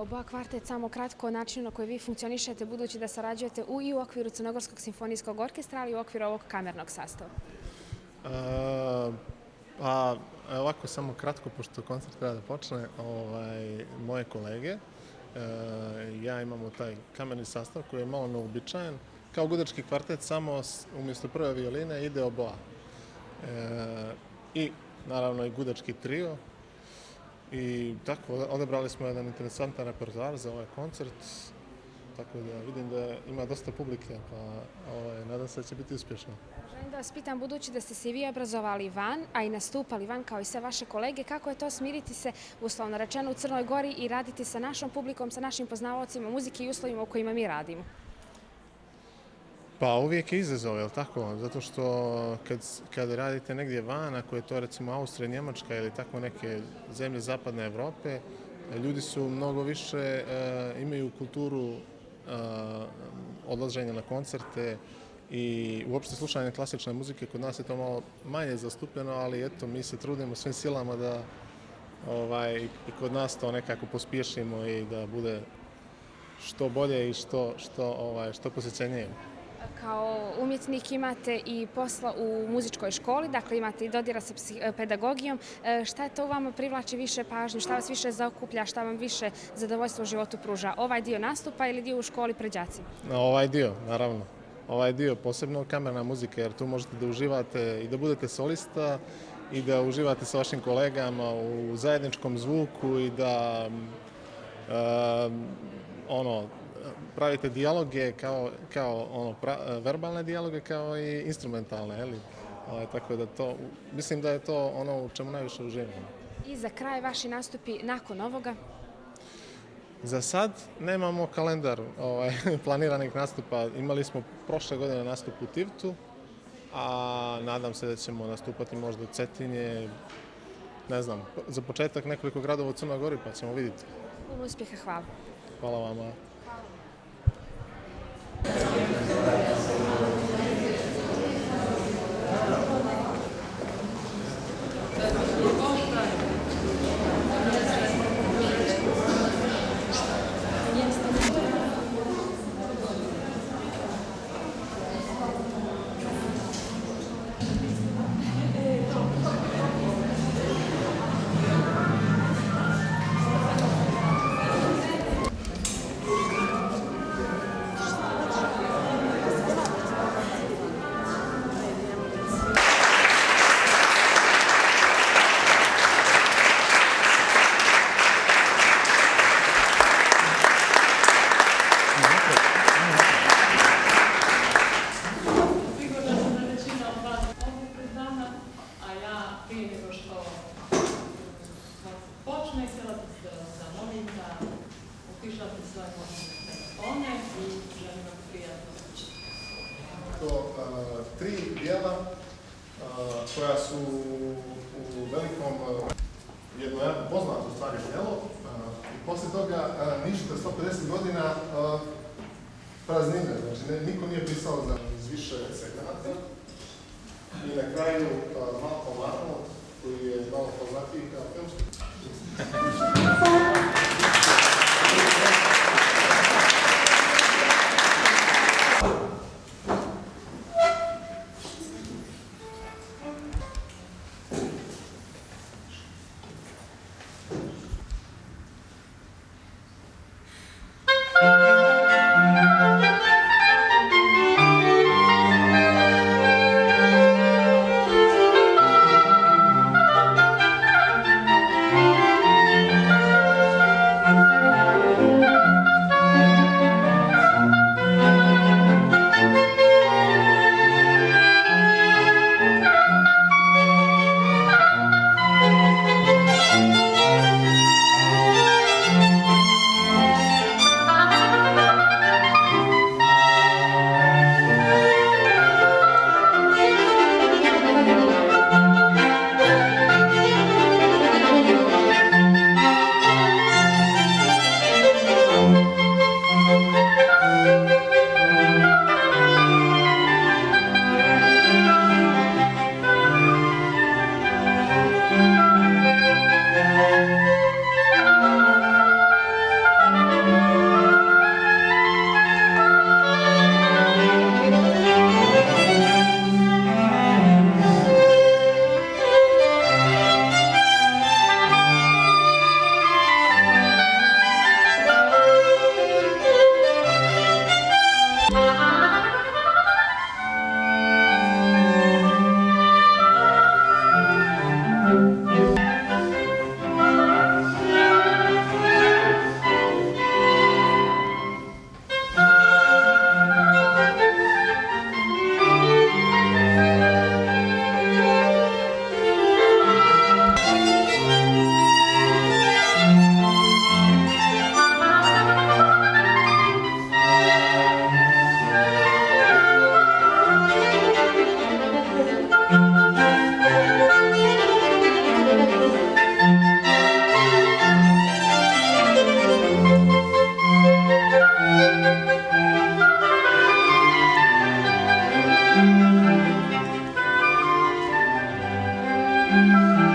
Oboa kvartet, samo kratko o načinu na koji vi funkcionišete, budući da sarađujete i u okviru Crnogorskog simfonijskog orkestra, ali i u okviru ovog kamernog sastava. Pa, ovako samo kratko, pošto koncert treba da počne, moje kolege, ja imamo taj kamerni sastav koji je malo neuobičajen. Kao gudački kvartet, samo umjesto prve violine ide oboa. I naravno i gudački trio. I tako, odabrali smo jedan interesantan repertoar za ovaj koncert, tako da vidim da ima dosta publike, pa nadam se da će biti uspješno. Želim da vas pitam, budući da ste se i vi obrazovali van, a i nastupali van kao i sve vaše kolege, kako je to smiriti se, uslovno rečeno, u Crnoj Gori i raditi sa našom publikom, sa našim poznavaocima muzike i uslovima u kojima mi radimo? Pa uvijek je izazov, jel tako? Zato što kad radite negdje van, ako je to recimo Austrija, Njemačka ili tako neke zemlje zapadne Evrope, ljudi su mnogo više, imaju kulturu odlaženja na koncerte i uopšte slušanje klasične muzike. Kod nas je to malo manje zastupljeno, ali eto, mi se trudimo svim silama da i kod nas to nekako pospješimo i da bude što bolje i što posjećenije. Kao umjetnik imate i posla u muzičkoj školi, dakle imate i dodira sa pedagogijom. Šta je to vama privlači više pažnju, šta vas više zaokuplja, šta vam više zadovoljstvo u životu pruža? Ovaj dio nastupa ili dio u školi pred đacima? Ovaj dio, naravno. Ovaj dio, posebno kamerna muzika, jer tu možete da uživate i da budete solista i da uživate sa vašim kolegama u zajedničkom zvuku i da pravite dijaloge kao verbalne dijaloge kao i instrumentalne, tako da to, mislim da je to ono u čemu najviše uživamo. I za kraj vaši nastupi nakon ovoga? Za sad nemamo kalendar planiranih nastupa. Imali smo prošle godine nastup u Tivtu, a nadam se da ćemo nastupati možda u Cetinje, ne znam, za početak nekoliko gradova u Crnoj Gori, pa ćemo vidjeti. Puno uspjeha, hvala. Hvala vama. Tri dijela koja su u velikom, jedno poznato stvari djelo i poslije toga ništa 150 godina praznine, znači niko nije pisao iz više segmenata i na kraju Malcolm Arnold koji je malo poznatiji kao filmski. Hvala.